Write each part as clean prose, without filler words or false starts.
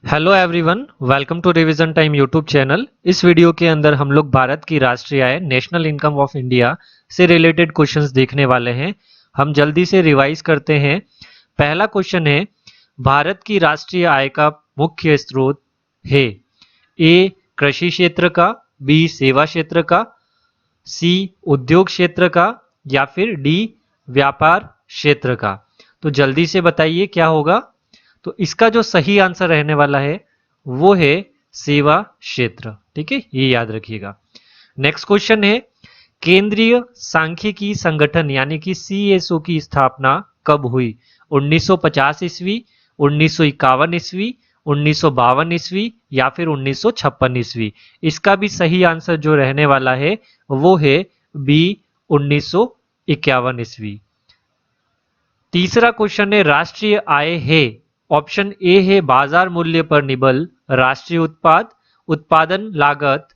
Hello everyone, welcome to revision time YouTube channel. इस video के अंदर हम लोग भारत की राष्ट्रीय आय नेशनल इनकम ऑफ इंडिया से रिलेटेड क्वेश्चंस देखने वाले हैं। हम जल्दी से रिवाइज करते हैं। पहला क्वेश्चन है, भारत की राष्ट्रीय आय का मुख्य स्रोत है ए कृषि क्षेत्र का, बी सेवा क्षेत्र का, सी उद्योग क्षेत्र का या फिर डी व्यापार क्षेत्र का। तो जल्दी से बताइए क्या होगा। तो इसका जो सही आंसर रहने वाला है वो है सेवा क्षेत्र। ठीक है, ये याद रखिएगा। नेक्स्ट क्वेश्चन है, केंद्रीय सांख्यिकी संगठन यानी कि सीएसओ की स्थापना कब हुई? 1950 ईस्वी, 1951 ईस्वी, 1952 ईस्वी या फिर 1956 ईस्वी। इसका भी सही आंसर जो रहने वाला है वो है बी 1951 ईस्वी। तीसरा क्वेश्चन है, राष्ट्रीय आय है, ऑप्शन ए है बाजार मूल्य पर निबल राष्ट्रीय उत्पाद, उत्पादन लागत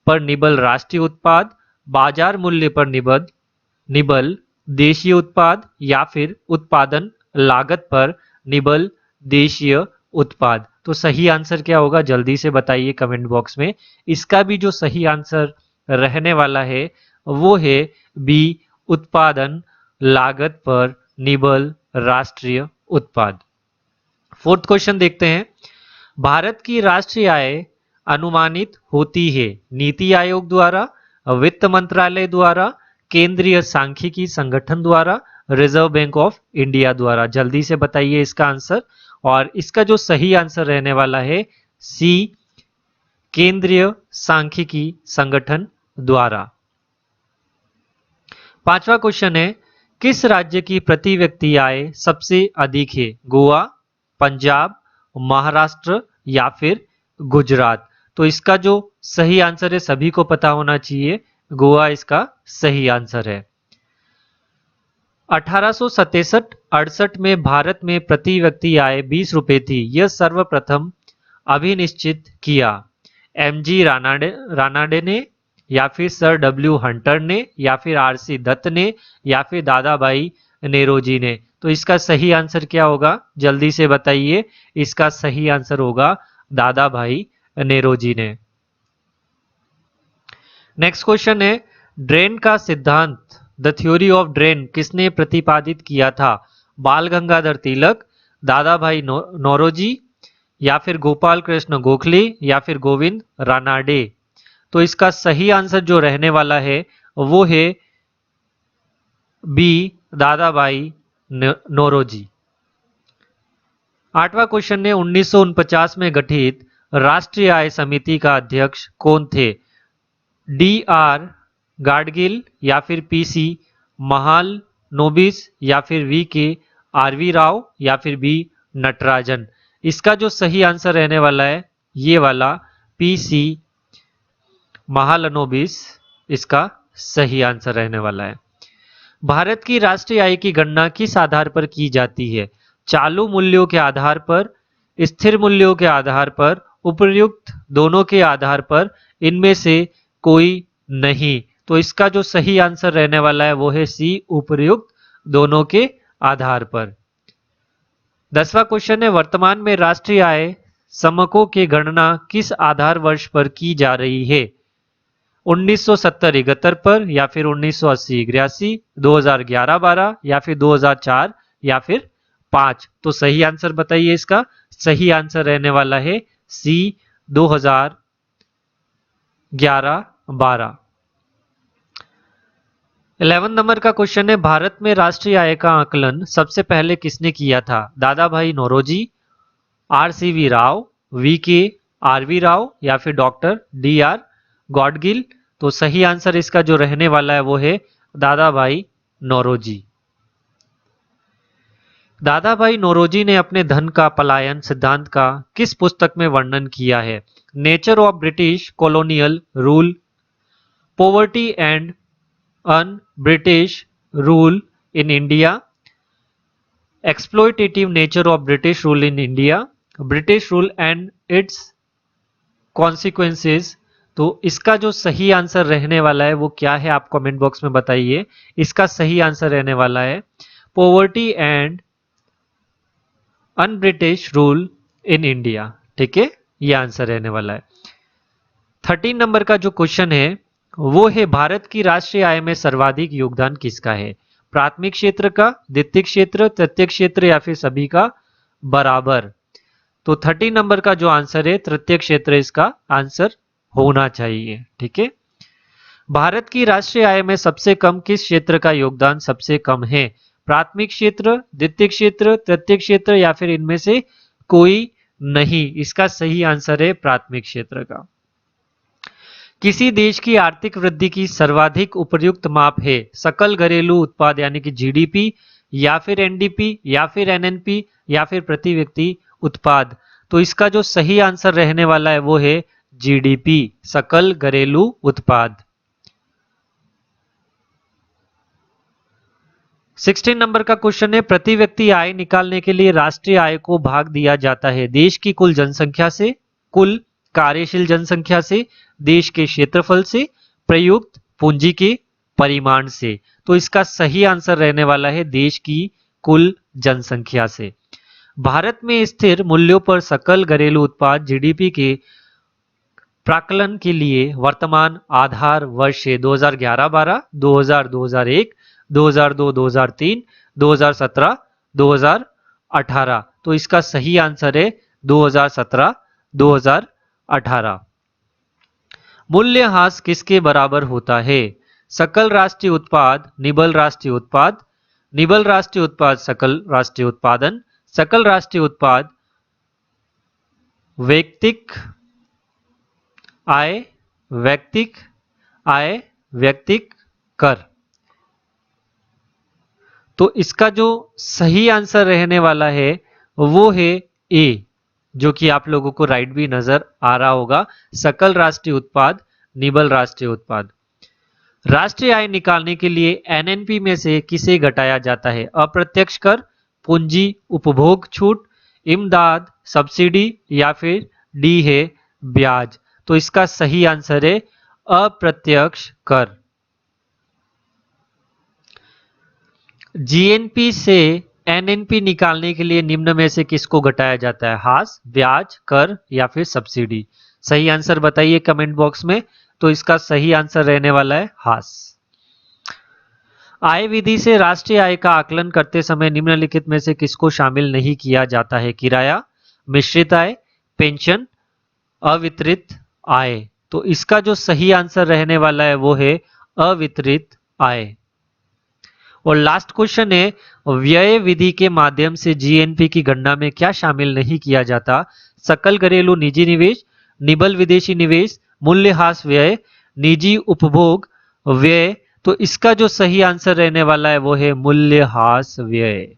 पर निबल राष्ट्रीय उत्पाद, बाजार मूल्य पर निबल देशीय उत्पाद या फिर उत्पादन लागत पर निबल देशीय उत्पाद। तो सही आंसर क्या होगा जल्दी से बताइए कमेंट बॉक्स में। इसका भी जो सही आंसर रहने वाला है वो है बी उत्पादन लागत पर निबल राष्ट्रीय उत्पाद। फोर्थ क्वेश्चन देखते हैं, भारत की राष्ट्रीय आय अनुमानित होती है नीति आयोग द्वारा, वित्त मंत्रालय द्वारा, केंद्रीय सांख्यिकी संगठन द्वारा, रिजर्व बैंक ऑफ इंडिया द्वारा। जल्दी से बताइए इसका आंसर। और इसका जो सही आंसर रहने वाला है सी केंद्रीय सांख्यिकी संगठन द्वारा। पांचवा क्वेश्चन है, किस राज्य की प्रति व्यक्ति आय सबसे अधिक है? गोवा, पंजाब, महाराष्ट्र या फिर गुजरात। तो इसका जो सही आंसर है सभी को पता होना चाहिए, गोवा इसका सही आंसर है। 1867-68 में भारत में प्रति व्यक्ति आय 20 रुपए थी। यह सर्वप्रथम अभिनिश्चित किया एमजी रानाडे ने या फिर सर डब्ल्यू हंटर ने या फिर आरसी दत्त ने या फिर दादा भाई नेरोजी ने। तो इसका सही आंसर क्या होगा जल्दी से बताइए। इसका सही आंसर होगा दादा भाई नेरोजी ने। नेक्स्ट क्वेश्चन है, ड्रेन का सिद्धांत द थ्योरी ऑफ ड्रेन किसने प्रतिपादित किया था? बाल गंगाधर तिलक, दादा भाई नौरोजी या फिर गोपाल कृष्ण गोखले या फिर गोविंद रानाडे। तो इसका सही आंसर जो रहने वाला है वो है बी दादा भाई नौरोजी। आठवां क्वेश्चन है, 1949 में गठित राष्ट्रीय आय समिति का अध्यक्ष कौन थे? डी आर गाडगिल या फिर पीसी महालनोबिस या फिर वी के आरवी राव या फिर बी नटराजन। इसका जो सही आंसर रहने वाला है ये वाला पीसी महालनोबिस इसका सही आंसर रहने वाला है। भारत की राष्ट्रीय आय की गणना किस आधार पर की जाती है? चालू मूल्यों के आधार पर, स्थिर मूल्यों के आधार पर, उपर्युक्त दोनों के आधार पर, इनमें से कोई नहीं। तो इसका जो सही आंसर रहने वाला है वो है सी उपर्युक्त दोनों के आधार पर। 10वां क्वेश्चन है, वर्तमान में राष्ट्रीय आय समकों की गणना किस आधार वर्ष पर की जा रही है? 1970-71 पर या फिर 1980-83, 2011-12 या फिर 2004 या फिर 5। तो सही आंसर बताइए। इसका सही आंसर रहने वाला है सी 2011-12। 11 नंबर का क्वेश्चन है, भारत में राष्ट्रीय आय का आकलन सबसे पहले किसने किया था? दादा भाई नौरोजी, आरसीवी राव, वी के आरवी राव या फिर डॉक्टर डी आर गॉडगिल। तो सही आंसर इसका जो रहने वाला है वो है दादा भाई नौरोजी। दादा भाई नौरोजी ने अपने धन का पलायन सिद्धांत का किस पुस्तक में वर्णन किया है? Nature of British colonial rule, poverty and un British rule in India, exploitative nature of British rule in India, British rule and it's consequences. तो इसका जो सही आंसर रहने वाला है वो क्या है आप कमेंट बॉक्स में बताइए। इसका सही आंसर रहने वाला है poverty and un British rule in India. ठीक है, ये आंसर रहने वाला है। 13 नंबर का जो क्वेश्चन है वो है भारत की राष्ट्रीय आय में सर्वाधिक योगदान किसका है? प्राथमिक क्षेत्र का, द्वितीय क्षेत्र, तृतीय क्षेत्र या फिर सभी का बराबर? तो 13 नंबर का जो आंसर है तृतीय क्षेत्र इसका आंसर होना चाहिए। ठीक है, भारत की राष्ट्रीय आय में सबसे कम किस क्षेत्र का योगदान सबसे कम है? प्राथमिक क्षेत्र, द्वितीय क्षेत्र, तृतीय क्षेत्र या फिर इनमें से कोई नहीं? इसका सही आंसर है प्राथमिक क्षेत्र का। किसी देश की आर्थिक वृद्धि की सर्वाधिक उपयुक्त माप है? सकल घरेलू उत्पाद यानी कि जीडीपी, या फिर एनडीपी, या फिर एनएनपी, या फिर प्रति व्यक्ति उत्पाद? तो इसका जो सही आंसर रहने वाला है वो है जीडीपी, सकल घरेलू उत्पाद। 16 नंबर का क्वेश्चन है प्रति व्यक्ति आय निकालने के लिए राष्ट्रीय आय को भाग दिया जाता है देश की कुल जनसंख्या से, कुल कार्यशील जनसंख्या से, देश के क्षेत्रफल से, प्रयुक्त पूंजी के परिमाण से? तो इसका सही आंसर रहने वाला है देश की कुल जनसंख्या से। भारत में स्थिर मूल्यों पर सकल घरेलू उत्पाद जीडीपी के प्राकलन के लिए वर्तमान आधार वर्ष है 2011-12, 2000-2001, 2002-2003, 2017-2018। तो इसका सही आंसर है 2017-2018। मूल्यह्रास किसके बराबर होता है? सकल राष्ट्रीय उत्पाद, निबल राष्ट्रीय उत्पाद, निबल राष्ट्रीय उत्पाद सकल राष्ट्रीय उत्पादन, सकल राष्ट्रीय उत्पाद वैयक्तिक आय, वैयक्तिक आय, वैयक्तिक कर? तो इसका जो सही आंसर रहने वाला है वो है ए, जो कि आप लोगों को राइट भी नजर आ रहा होगा, सकल राष्ट्रीय उत्पाद, निबल राष्ट्रीय उत्पाद। राष्ट्रीय आय निकालने के लिए एनएनपी में से किसे घटाया जाता है? अप्रत्यक्ष कर, पूंजी उपभोग छूट, इमदाद सब्सिडी, या फिर डी है ब्याज? तो इसका सही आंसर है अप्रत्यक्ष कर। जीएनपी से एनएनपी निकालने के लिए निम्न में से किसको घटाया जाता है? हास, ब्याज, कर या फिर सब्सिडी? सही आंसर बताइए कमेंट बॉक्स में। तो इसका सही आंसर रहने वाला है हास। आय विधि से राष्ट्रीय आय का आकलन करते समय निम्नलिखित में से किसको शामिल नहीं किया जाता है? किराया, मिश्रित आय, पेंशन, अवितरित आय? तो इसका जो सही आंसर रहने वाला है वो है अवितरित आय। और लास्ट क्वेश्चन है व्यय विधि के माध्यम से जीएनपी की गणना में क्या शामिल नहीं किया जाता? सकल घरेलू निजी निवेश, निबल विदेशी निवेश, मूल्यह्रास व्यय, निजी उपभोग व्यय? तो इसका जो सही आंसर रहने वाला है वो है मूल्यह्रास व्यय।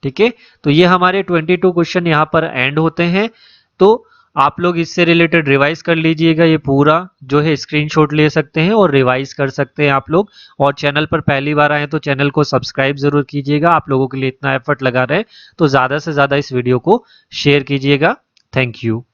ठीक है, तो ये हमारे 22 क्वेश्चन यहाँ पर एंड होते हैं। तो आप लोग इससे रिलेटेड रिवाइज कर लीजिएगा, ये पूरा जो है स्क्रीनशॉट ले सकते हैं और रिवाइज कर सकते हैं आप लोग। और चैनल पर पहली बार आए तो चैनल को सब्सक्राइब जरूर कीजिएगा, आप लोगों के लिए इतना एफर्ट लगा रहे हैं तो ज्यादा से ज्यादा इस वीडियो को शेयर कीजिएगा। Thank you.